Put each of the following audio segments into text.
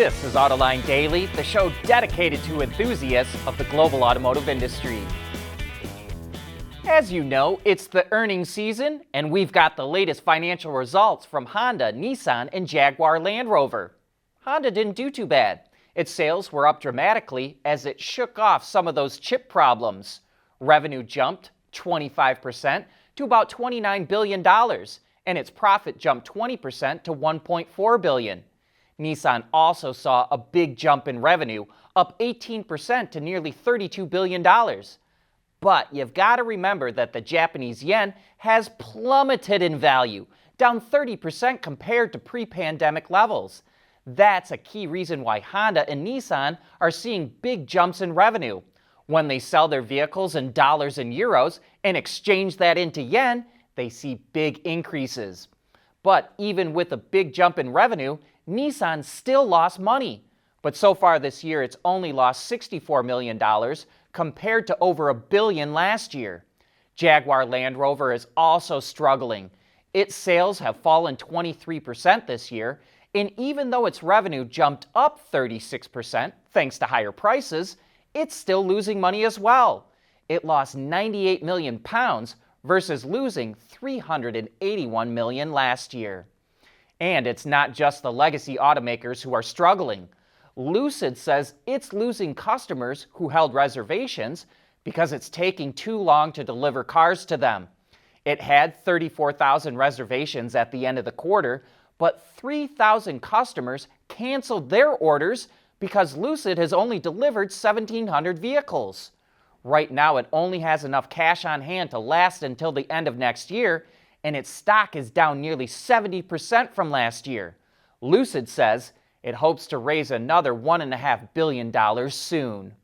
This is Autoline Daily, the show dedicated to enthusiasts of the global automotive industry. As you know, it's the earnings season, and we've got the latest financial results from Honda, Nissan, and Jaguar Land Rover. Honda didn't do too bad. Its sales were up dramatically as it shook off some of those chip problems. Revenue jumped 25% to about $29 billion, and its profit jumped 20% to $1.4 billion. Nissan also saw a big jump in revenue, up 18% to nearly $32 billion. But you've got to remember that the Japanese yen has plummeted in value, down 30% compared to pre-pandemic levels. That's a key reason why Honda and Nissan are seeing big jumps in revenue. When they sell their vehicles in dollars and euros and exchange that into yen, they see big increases. But even with a big jump in revenue, Nissan still lost money. But so far this year, it's only lost $64 million compared to over $1 billion last year. Jaguar Land Rover is also struggling. Its sales have fallen 23% this year, and even though its revenue jumped up 36% thanks to higher prices, it's still losing money as well. It lost 98 million pounds versus losing 381 million last year. And it's not just the legacy automakers who are struggling. Lucid says it's losing customers who held reservations because it's taking too long to deliver cars to them. It had 34,000 reservations at the end of the quarter, but 3,000 customers canceled their orders because Lucid has only delivered 1,700 vehicles. Right now, it only has enough cash on hand to last until the end of next year, and its stock is down nearly 70% from last year. Lucid says it hopes to raise another $1.5 billion soon.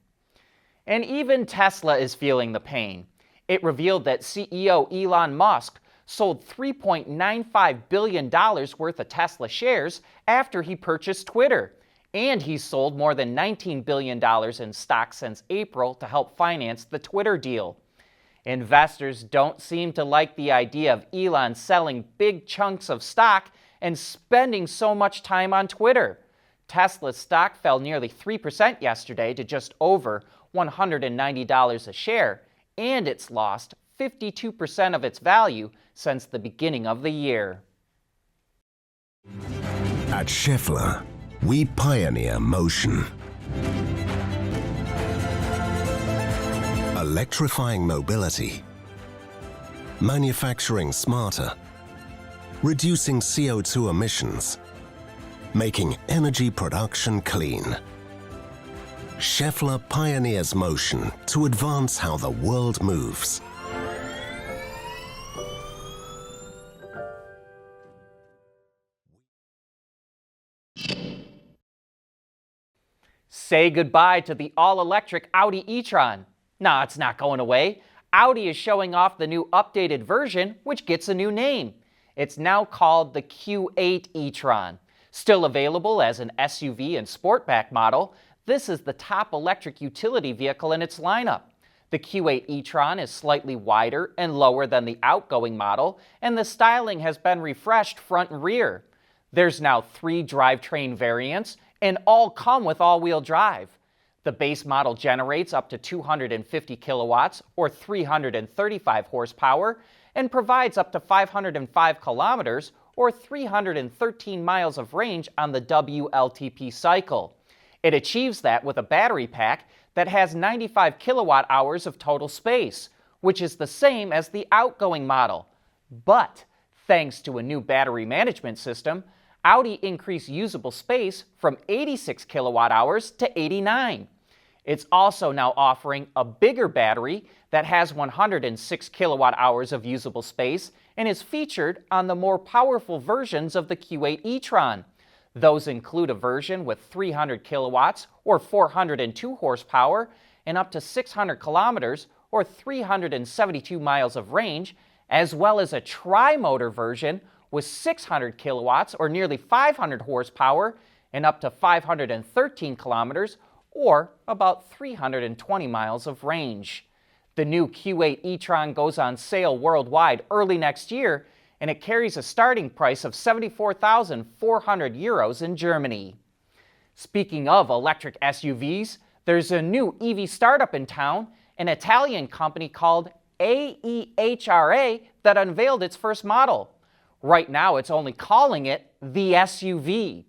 And even Tesla is feeling the pain. It revealed that CEO Elon Musk sold $3.95 billion worth of Tesla shares after he purchased Twitter. And he's sold more than $19 billion in stock since April to help finance the Twitter deal. Investors don't seem to like the idea of Elon selling big chunks of stock and spending so much time on Twitter. Tesla's stock fell nearly 3% yesterday to just over $190 a share, and it's lost 52% of its value since the beginning of the year. At Schaeffler, we pioneer motion. Electrifying mobility, manufacturing smarter, reducing CO2 emissions, making energy production clean. Schaeffler pioneers motion to advance how the world moves. Say goodbye to the all-electric Audi e-tron. Nah, it's not going away. Audi is showing off the new updated version, which gets a new name. It's now called the Q8 e-tron. Still available as an SUV and Sportback model, this is the top electric utility vehicle in its lineup. The Q8 e-tron is slightly wider and lower than the outgoing model, and the styling has been refreshed front and rear. There's now 3 drivetrain variants, and all come with all-wheel drive. The base model generates up to 250 kilowatts or 335 horsepower and provides up to 505 kilometers or 313 miles of range on the WLTP cycle. It achieves that with a battery pack that has 95 kilowatt hours of total space, which is the same as the outgoing model. But thanks to a new battery management system, Audi increased usable space from 86 kilowatt hours to 89. It's also now offering a bigger battery that has 106 kilowatt hours of usable space and is featured on the more powerful versions of the Q8 e-tron. Those include a version with 300 kilowatts or 402 horsepower and up to 600 kilometers or 372 miles of range, as well as a tri-motor version with 600 kilowatts or nearly 500 horsepower and up to 513 kilometers or about 320 miles of range. The new Q8 e-tron goes on sale worldwide early next year, and it carries a starting price of 74,400 euros in Germany. Speaking of electric SUVs, there's a new EV startup in town, an Italian company called AEHRA that unveiled its first model. Right now, it's only calling it the SUV.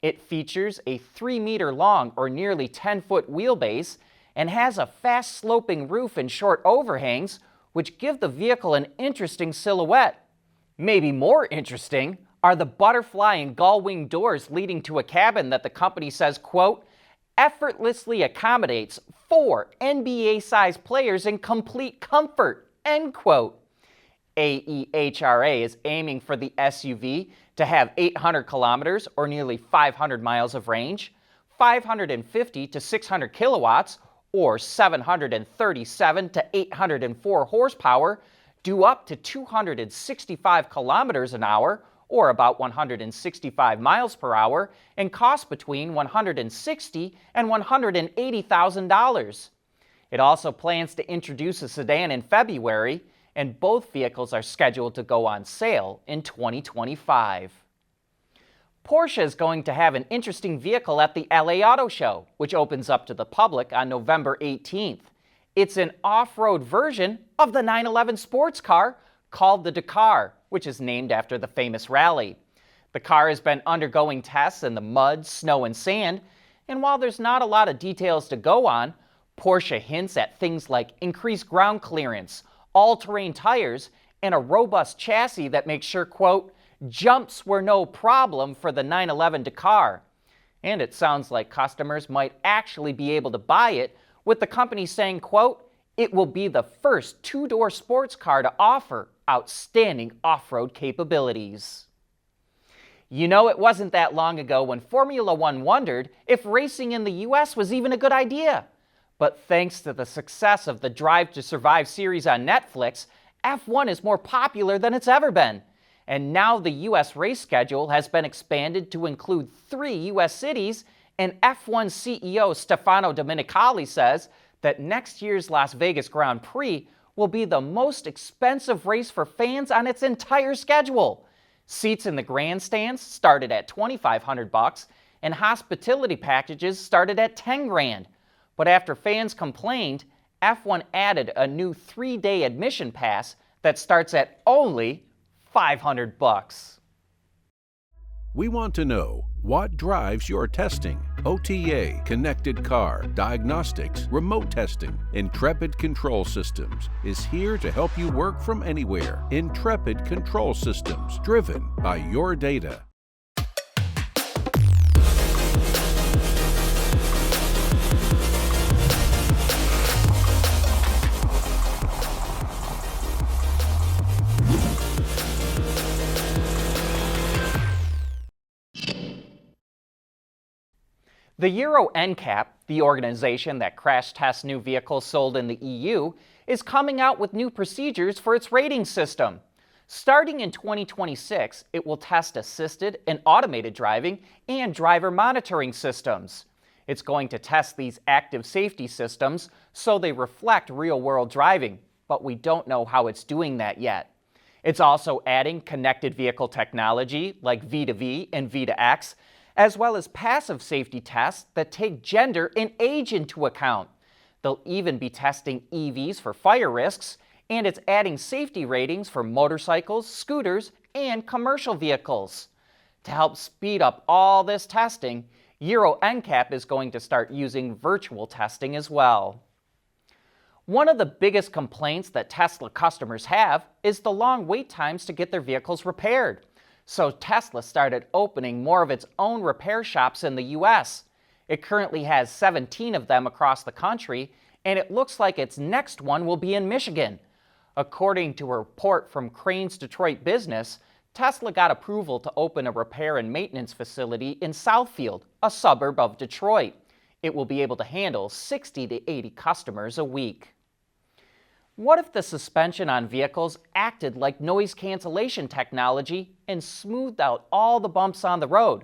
It features a 3-meter long or nearly 10-foot wheelbase and has a fast-sloping roof and short overhangs, which give the vehicle an interesting silhouette. Maybe more interesting are the butterfly and gull-wing doors leading to a cabin that the company says, quote, effortlessly accommodates 4 NBA-sized players in complete comfort, end quote. AEHRA is aiming for the SUV to have 800 kilometers or nearly 500 miles of range, 550 to 600 kilowatts or 737 to 804 horsepower, do up to 265 kilometers an hour or about 165 miles per hour, and cost between $160,000 and $180,000. It also plans to introduce a sedan in February, and both vehicles are scheduled to go on sale in 2025. Porsche is going to have an interesting vehicle at the LA Auto Show, which opens up to the public on November 18th. It's an off-road version of the 911 sports car called the Dakar, which is named after the famous rally. The car has been undergoing tests in the mud, snow, and sand, and while there's not a lot of details to go on, Porsche hints at things like increased ground clearance, all-terrain tires, and a robust chassis that makes sure, quote, jumps were no problem for the 911 Dakar. And it sounds like customers might actually be able to buy it, with the company saying, quote, it will be the first two-door sports car to offer outstanding off-road capabilities. You know, it wasn't that long ago when Formula One wondered if racing in the US was even a good idea. But thanks to the success of the Drive to Survive series on Netflix, F1 is more popular than it's ever been. And now the US race schedule has been expanded to include 3 US cities, and F1 CEO Stefano Domenicali says that next year's Las Vegas Grand Prix will be the most expensive race for fans on its entire schedule. Seats in the grandstands started at $2,500 and hospitality packages started at $10,000. But after fans complained, F1 added a new 3-day admission pass that starts at only $500. We want to know what drives your testing. OTA, connected car, diagnostics, remote testing. Intrepid Control Systems is here to help you work from anywhere. Intrepid Control Systems, driven by your data. The Euro NCAP, the organization that crash tests new vehicles sold in the EU, is coming out with new procedures for its rating system. Starting in 2026, it will test assisted and automated driving and driver monitoring systems. It's going to test these active safety systems so they reflect real-world driving, but we don't know how it's doing that yet. It's also adding connected vehicle technology like V2V and V2X, as well as passive safety tests that take gender and age into account. They'll even be testing EVs for fire risks, and it's adding safety ratings for motorcycles, scooters, and commercial vehicles. To help speed up all this testing, Euro NCAP is going to start using virtual testing as well. One of the biggest complaints that Tesla customers have is the long wait times to get their vehicles repaired. So Tesla started opening more of its own repair shops in the US. It currently has 17 of them across the country, and it looks like its next one will be in Michigan. According to a report from Crain's Detroit Business, Tesla got approval to open a repair and maintenance facility in Southfield, a suburb of Detroit. It will be able to handle 60 to 80 customers a week. What if the suspension on vehicles acted like noise cancellation technology and smoothed out all the bumps on the road?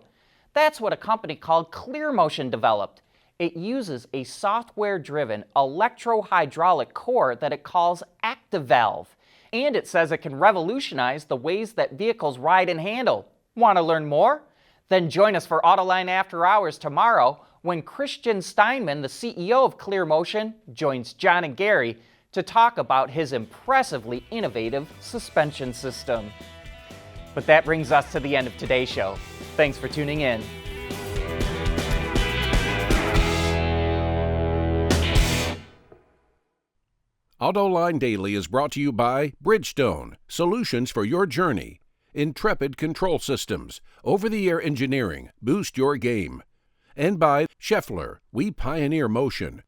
That's what a company called ClearMotion developed. It uses a software-driven electro-hydraulic core that it calls ActiValve, and it says it can revolutionize the ways that vehicles ride and handle. Want to learn more? Then join us for Autoline After Hours tomorrow when Christian Steinman, the CEO of ClearMotion, joins John and Gary to talk about his impressively innovative suspension system. But that brings us to the end of today's show. Thanks for tuning in. AutoLine Daily is brought to you by Bridgestone, solutions for your journey. Intrepid Control Systems, over-the-air engineering, boost your game. And by Scheffler, we pioneer motion.